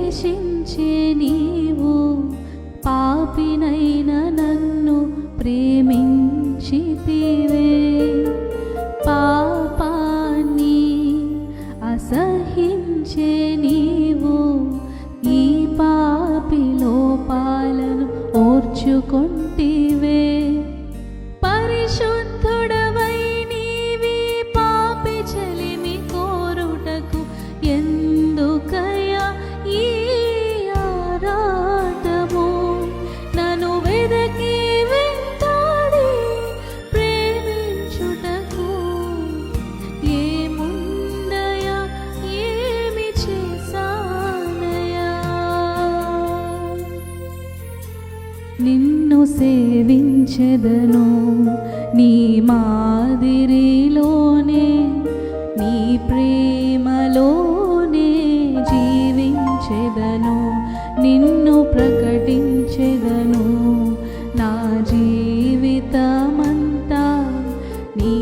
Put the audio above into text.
ద్వేషించే నీవు పాపినైన నన్ను ప్రేమించితివే. పాపాన్ని అసహించే నీవు ఈ పాపి లోపాలను ఓర్చుకొంటివే. పరిశుద్ధుడవై నీవి పాపి చెలిమి కోరుటకు ఎందుకయ్యా ఈ ఆరాటము? నన్ను వెదకి వెంటాడి ప్రేమించుటకు ఏముందయా, ఏమి చేశానయా? నిన్ను సేవించెదను నీ మాదిరిలోనే, నీ ప్రేమలోనే జీవించెదను. నిన్ను ప్రకటించెదను నా జీవితమంతా, నీ